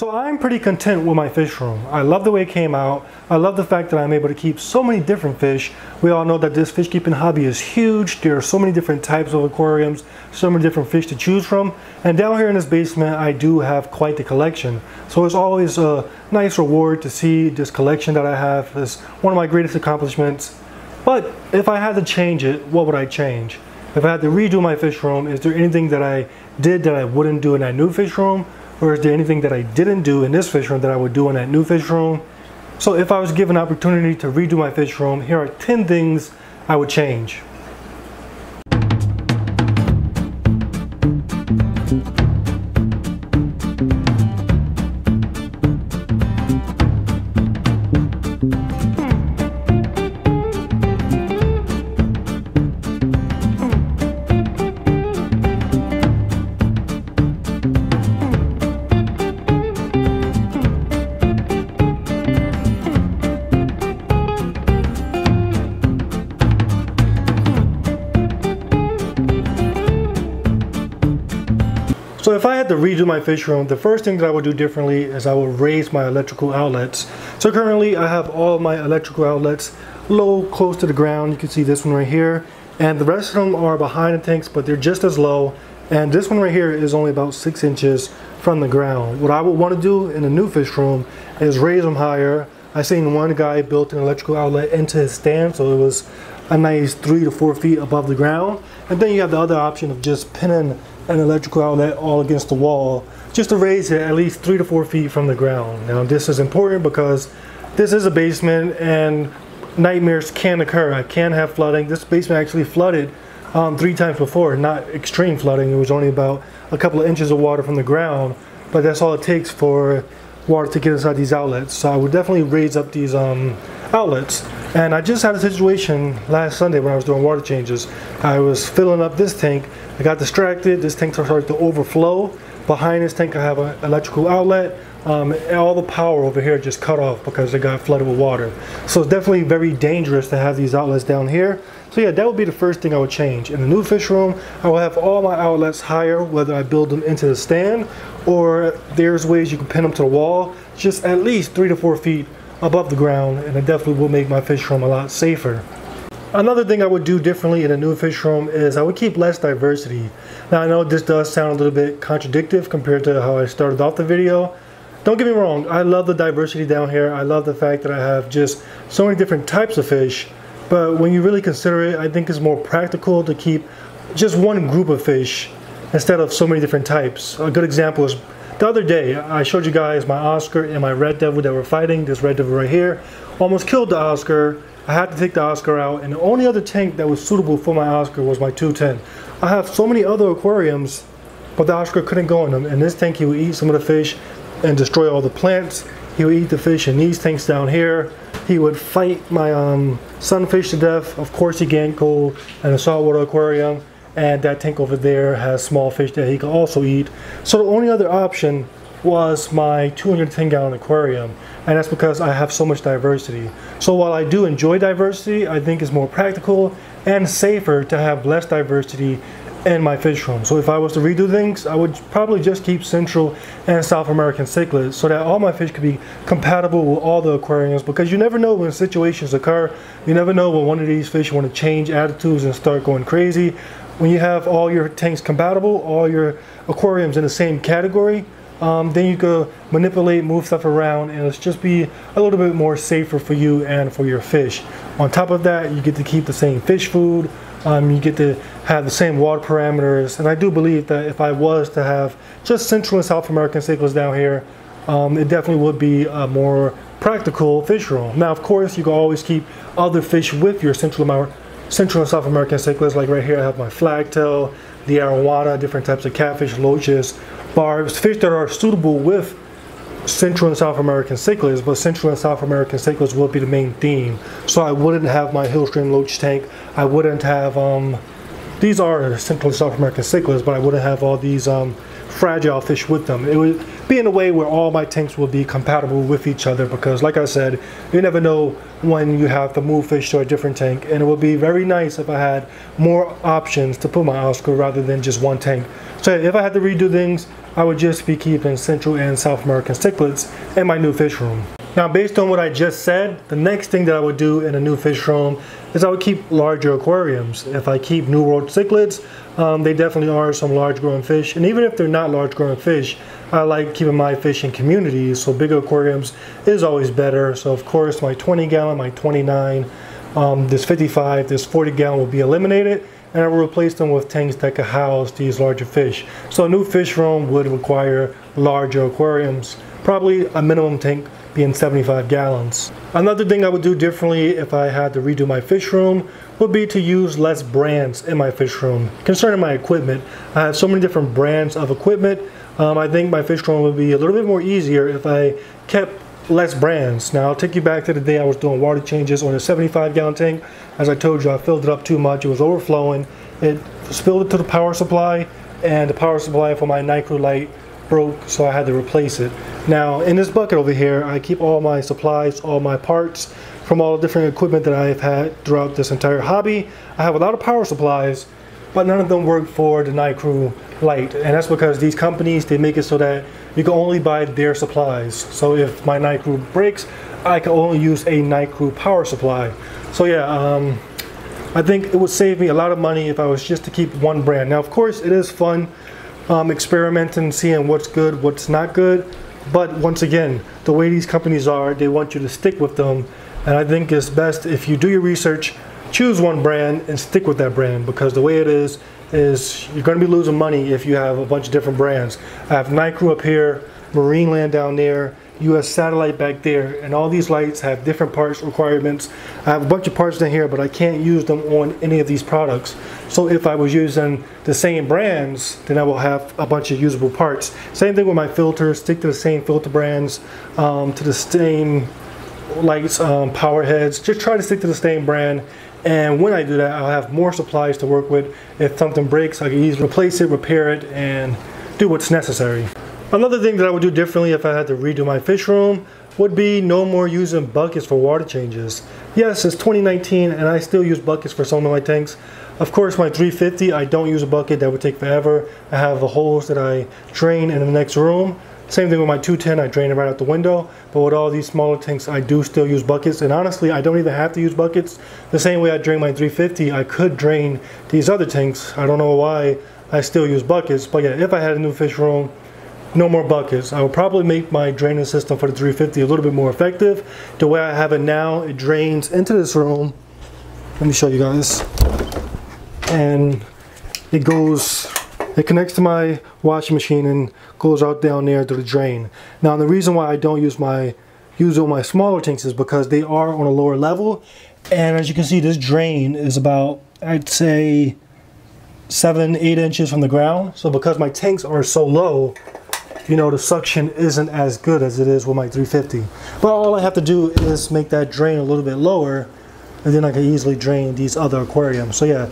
So I'm pretty content with my fish room. I love the way it came out. I love the fact that I'm able to keep so many different fish. We all know that this fish keeping hobby is huge. There are so many different types of aquariums, so many different fish to choose from. And down here in this basement, I do have quite the collection. So it's always a nice reward to see this collection that I have. It's one of my greatest accomplishments. But if I had to change it, what would I change? If I had to redo my fish room, is there anything that I did that I wouldn't do in that new fish room? Or is there anything that I didn't do in this fish room that I would do in that new fish room? So if I was given an opportunity to redo my fish room, here are 10 things I would change. So if I had to redo my fish room, the first thing that I would do differently is I would raise my electrical outlets. So currently I have all my electrical outlets low, close to the ground. You can see this one right here. And the rest of them are behind the tanks, but they're just as low. And this one right here is only about 6 inches from the ground. What I would want to do in a new fish room is raise them higher. I seen one guy built an electrical outlet into his stand, so it was a nice 3 to 4 feet above the ground. And then you have the other option of just pinning an electrical outlet all against the wall just to raise it at least 3 to 4 feet from the ground. Now this is important because this is a basement and nightmares can occur. I can have flooding. This basement actually flooded 3 times before, not extreme flooding. It was only about a couple of inches of water from the ground, but that's all it takes for water to get inside these outlets. So I would definitely raise up these outlets. And I just had a situation last Sunday when I was doing water changes. I was filling up this tank. I got distracted. This tank started to overflow. Behind this tank I have an electrical outlet. And all the power over here just cut off because it got flooded with water. So it's definitely very dangerous to have these outlets down here. So yeah, that would be the first thing I would change. In the new fish room, I will have all my outlets higher, whether I build them into the stand or there's ways you can pin them to the wall, just at least 3 to 4 feet above the ground, and it definitely will make my fish room a lot safer. Another thing I would do differently in a new fish room is I would keep less diversity. Now I know this does sound a little bit contradictory compared to how I started off the video. Don't get me wrong, I love the diversity down here. I love the fact that I have just so many different types of fish. But when you really consider it, I think it's more practical to keep just one group of fish instead of so many different types. A good example is the other day I showed you guys my Oscar and my red devil that were fighting. This red devil right here almost killed the Oscar. I had to take the Oscar out, and the only other tank that was suitable for my Oscar was my 210. I have so many other aquariums, but the Oscar couldn't go in them. In this tank he would eat some of the fish and destroy all the plants. He would eat the fish in these tanks down here. He would fight my sunfish to death. Of course he can't go in a saltwater aquarium, and that tank over there has small fish that he can also eat. So the only other option was my 210 gallon aquarium, and that's because I have so much diversity. So while I do enjoy diversity, I think it's more practical and safer to have less diversity in my fish room. So if I was to redo things, I would probably just keep Central and South American cichlids so that all my fish could be compatible with all the aquariums, because you never know when situations occur. You never know when one of these fish want to change attitudes and start going crazy. When you have all your tanks compatible, all your aquariums in the same category, then you can manipulate, move stuff around, and it's just be a little bit more safer for you and for your fish. On top of that, you get to keep the same fish food. You get to have the same water parameters, and I do believe that if I was to have just Central and South American cichlids down here, it definitely would be a more practical fish room. Now, of course, you can always keep other fish with your Central and South American cichlids. Like right here, I have my flagtail, the arowana, different types of catfish, loaches, barbs, fish that are suitable with Central and South American cichlids, but Central and South American cichlids will be the main theme. So I wouldn't have my Hillstream loach tank. I wouldn't have, these are Central and South American cichlids, but I wouldn't have all these fragile fish with them. It would be in a way where all my tanks will be compatible with each other, because like I said, you never know when you have to move fish to a different tank, and it would be very nice if I had more options to put my Oscar rather than just one tank. So if I had to redo things, I would just be keeping Central and South American cichlids in my new fish room. Now, based on what I just said, the next thing that I would do in a new fish room is I would keep larger aquariums. If I keep New World cichlids, they definitely are some large growing fish, and even if they're not large growing fish, I like keeping my fish in communities, so bigger aquariums is always better. So of course my 20 gallon, my 29, this 55, this 40 gallon will be eliminated, and I will replace them with tanks that could house these larger fish. So a new fish room would require larger aquariums, probably a minimum tank being 75 gallons. Another thing I would do differently if I had to redo my fish room would be to use less brands in my fish room. Concerning my equipment, I have so many different brands of equipment. I think my fish room would be a little bit more easier if I kept less brands. Now I'll take you back to the day I was doing water changes on a 75 gallon tank. As I told you, I filled it up too much. It was overflowing. It spilled into the power supply, and the power supply for my Nicro light broke, so I had to replace it. Now in this bucket over here, I keep all my supplies, all my parts from all the different equipment that I've had throughout this entire hobby. I have a lot of power supplies, but none of them work for the Nicro light, and that's because these companies, they make it so that you can only buy their supplies. So if my Nicro breaks, I can only use a Nicro power supply. So yeah, I think it would save me a lot of money if I was just to keep one brand. Now of course it is fun experimenting, seeing what's good, what's not good, but once again, the way these companies are, they want you to stick with them, and I think it's best if you do your research, choose one brand and stick with that brand, because the way it is you're going to be losing money if you have a bunch of different brands. I have Nicro up here, Marineland down there, US Satellite back there, and all these lights have different parts requirements. I have a bunch of parts in here, but I can't use them on any of these products. So if I was using the same brands, then I will have a bunch of usable parts. Same thing with my filters, stick to the same filter brands, to the same lights, power heads, just try to stick to the same brand. And when I do that, I'll have more supplies to work with. If something breaks, I can easily replace it, repair it, and do what's necessary. Another thing that I would do differently if I had to redo my fish room would be no more using buckets for water changes. Yes, it's 2019 and I still use buckets for some of my tanks. Of course, my 350, I don't use a bucket. That would take forever. I have the holes that I drain in the next room. Same thing with my 210, I drain it right out the window. But with all these smaller tanks, I do still use buckets. And honestly, I don't even have to use buckets. The same way I drain my 350, I could drain these other tanks. I don't know why I still use buckets. But yeah, if I had a new fish room, no more buckets. I would probably make my draining system for the 350 a little bit more effective. The way I have it now, it drains into this room. Let me show you guys. And it connects to my washing machine and goes out down there to the drain. Now the reason why I don't use on my smaller tanks is because they are on a lower level, and as you can see, this drain is about, I'd say, 7-8 inches from the ground. So because my tanks are so low, you know, the suction isn't as good as it is with my 350. But all I have to do is make that drain a little bit lower, and then I can easily drain these other aquariums. So yeah,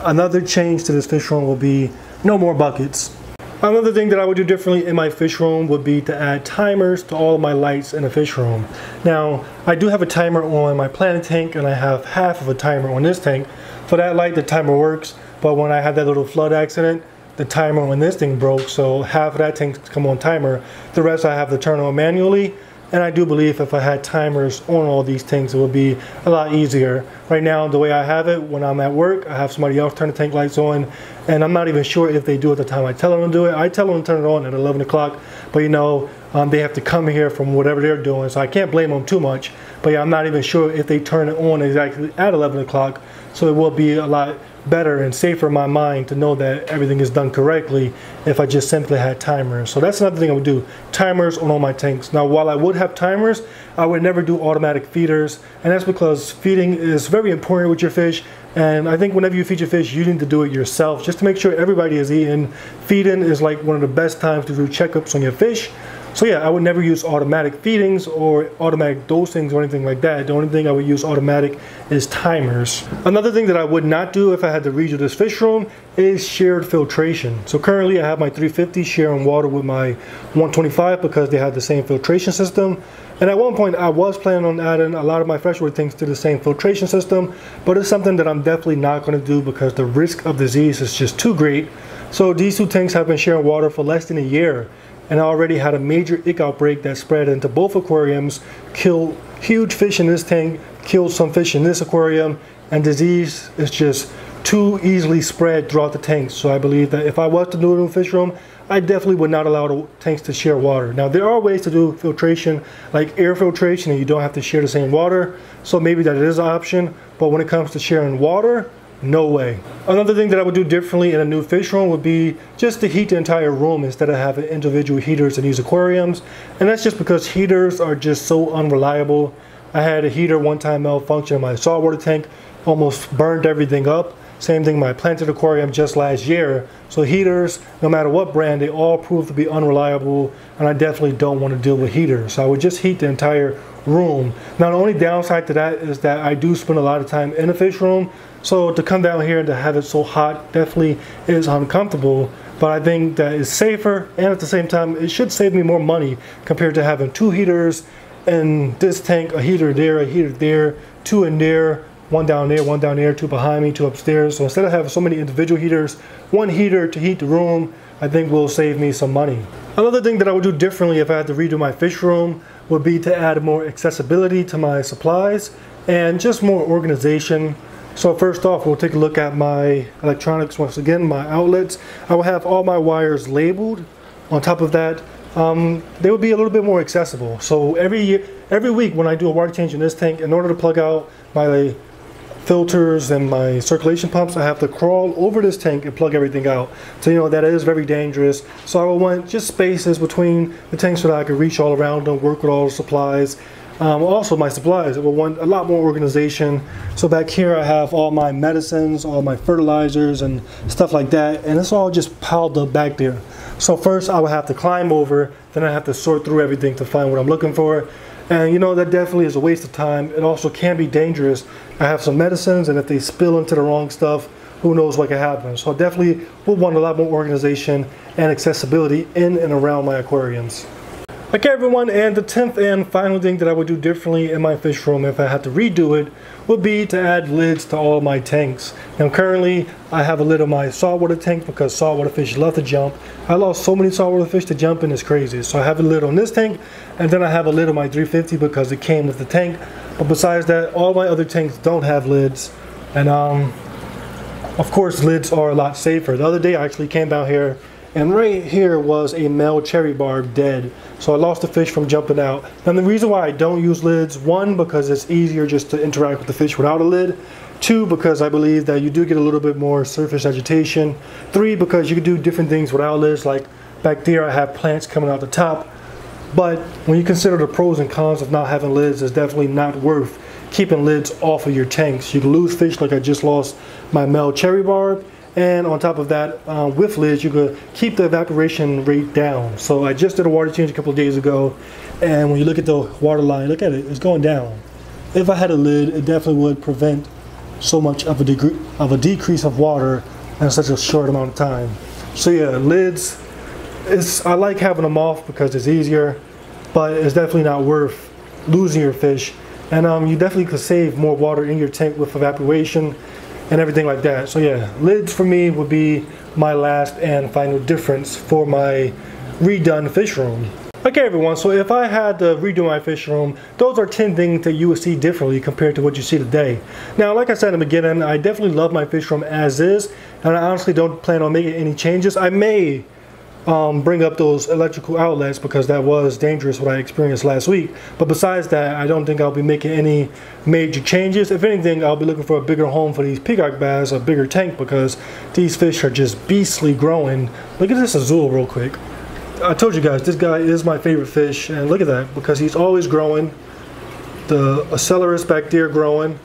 another change to this fish room will be no more buckets. Another thing that I would do differently in my fish room would be to add timers to all of my lights in the fish room. Now, I do have a timer on my Planet tank, and I have half of a timer on this tank. For that light, the timer works, but when I had that little flood accident, the timer on this thing broke, so half of that tank come on timer. The rest I have to turn on manually. And I do believe if I had timers on all these tanks, it would be a lot easier. Right now, the way I have it, when I'm at work, I have somebody else turn the tank lights on, and I'm not even sure if they do at the time I tell them to do it. I tell them to turn it on at 11 o'clock, but you know, they have to come here from whatever they're doing, so I can't blame them too much. But yeah, I'm not even sure if they turn it on exactly at 11 o'clock, so it will be a lot better and safer in my mind to know that everything is done correctly if I just simply had timers. So that's another thing I would do, timers on all my tanks. Now, while I would have timers, I would never do automatic feeders, and that's because feeding is very important with your fish. And I think whenever you feed your fish, you need to do it yourself just to make sure everybody is eating. Feeding is like one of the best times to do checkups on your fish. So yeah, I would never use automatic feedings or automatic dosings or anything like that. The only thing I would use automatic is timers. Another thing that I would not do if I had to redo this fish room is shared filtration. So currently I have my 350 sharing water with my 125 because they have the same filtration system. And at one point I was planning on adding a lot of my freshwater tanks to the same filtration system, but it's something that I'm definitely not going to do because the risk of disease is just too great. So these two tanks have been sharing water for less than a year. And I already had a major ick outbreak that spread into both aquariums, killed huge fish in this tank, killed some fish in this aquarium, and disease is just too easily spread throughout the tanks. So I believe that if I was to do a new fish room, I definitely would not allow the tanks to share water. Now there are ways to do filtration, like air filtration, and you don't have to share the same water. So maybe that is an option, but when it comes to sharing water, no way. Another thing that I would do differently in a new fish room would be just to heat the entire room instead of having individual heaters in these aquariums. And that's just because heaters are just so unreliable. I had a heater one time malfunction in my saltwater tank, almost burned everything up. Same thing in my planted aquarium just last year. So heaters, no matter what brand, they all prove to be unreliable, and I definitely don't want to deal with heaters. So I would just heat the entire room. Now the only downside to that is that I do spend a lot of time in a fish room, so to come down here and to have it so hot definitely is uncomfortable. But I think that is safer, and at the same time it should save me more money compared to having two heaters in this tank, a heater there, two in there, one down there, two behind me, two upstairs. So instead of having so many individual heaters, one heater to heat the room, I think will save me some money. Another thing that I would do differently if I had to redo my fish room would be to add more accessibility to my supplies and just more organization. So first off, we'll take a look at my electronics once again, my outlets. I will have all my wires labeled. On top of that, they will be a little bit more accessible. So every week when I do a water change in this tank, in order to plug out my filters and my circulation pumps, I have to crawl over this tank and plug everything out. So you know that is very dangerous. So I will want just spaces between the tanks so that I can reach all around them, work with all the supplies. Also my supplies, I will want a lot more organization. So back here I have all my medicines, all my fertilizers and stuff like that, and it's all just piled up back there. So first I will have to climb over, then I have to sort through everything to find what I'm looking for. And you know, that definitely is a waste of time. It also can be dangerous. I have some medicines, and if they spill into the wrong stuff, who knows what can happen. So I definitely will want a lot more organization and accessibility in and around my aquariums. Okay everyone, and the 10th and final thing that I would do differently in my fish room if I had to redo it would be to add lids to all my tanks. Now currently I have a lid on my saltwater tank because saltwater fish love to jump. I lost so many saltwater fish to jumping, it's crazy. So I have a lid on this tank, and then I have a lid on my 350 because it came with the tank. But besides that, all my other tanks don't have lids. And of course lids are a lot safer. The other day I actually came down here, and right here was a male cherry barb dead. So I lost the fish from jumping out. And the reason why I don't use lids, one, because it's easier just to interact with the fish without a lid. Two, because I believe that you do get a little bit more surface agitation. Three, because you can do different things without lids, like back there I have plants coming out the top. But when you consider the pros and cons of not having lids, it's definitely not worth keeping lids off of your tanks. You can lose fish like I just lost my male cherry barb. And on top of that, with lids, you could keep the evaporation rate down. So I just did a water change a couple of days ago, and when you look at the water line, look at it, it's going down. If I had a lid, it definitely would prevent so much of a decrease of water in such a short amount of time. So yeah, lids, I like having them off because it's easier, but it's definitely not worth losing your fish. And you definitely could save more water in your tank with evaporation and everything like that. So yeah, lids for me would be my last and final difference for my redone fish room. Okay everyone, so if I had to redo my fish room, those are 10 things that you would see differently compared to what you see today. Now like I said in the beginning, I definitely love my fish room as is, and I honestly don't plan on making any changes. I may bring up those electrical outlets because that was dangerous what I experienced last week. But besides that, I don't think I'll be making any major changes. If anything, I'll be looking for a bigger home for these peacock bass, a bigger tank, because these fish are just beastly growing. Look at this azul real quick. I told you guys, this guy is my favorite fish, and look at that, because he's always growing. The Accelerus back there growing.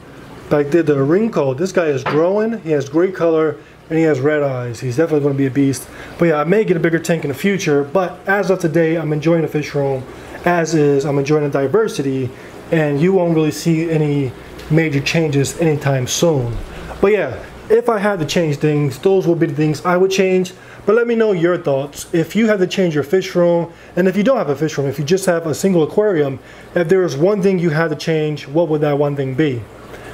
Back there, the ring coat, this guy is growing. He has great color, and he has red eyes. He's definitely going to be a beast. But yeah, I may get a bigger tank in the future, but as of today, I'm enjoying the fish room as is. I'm enjoying the diversity, and you won't really see any major changes anytime soon. But yeah, if I had to change things, those would be the things I would change. But let me know your thoughts. If you had to change your fish room, and if you don't have a fish room, if you just have a single aquarium, if there was one thing you had to change, what would that one thing be?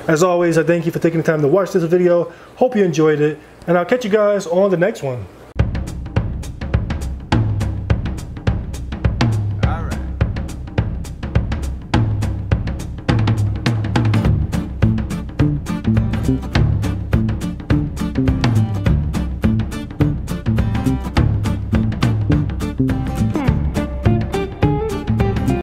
As always, I thank you for taking the time to watch this video. Hope you enjoyed it, and I'll catch you guys on the next one.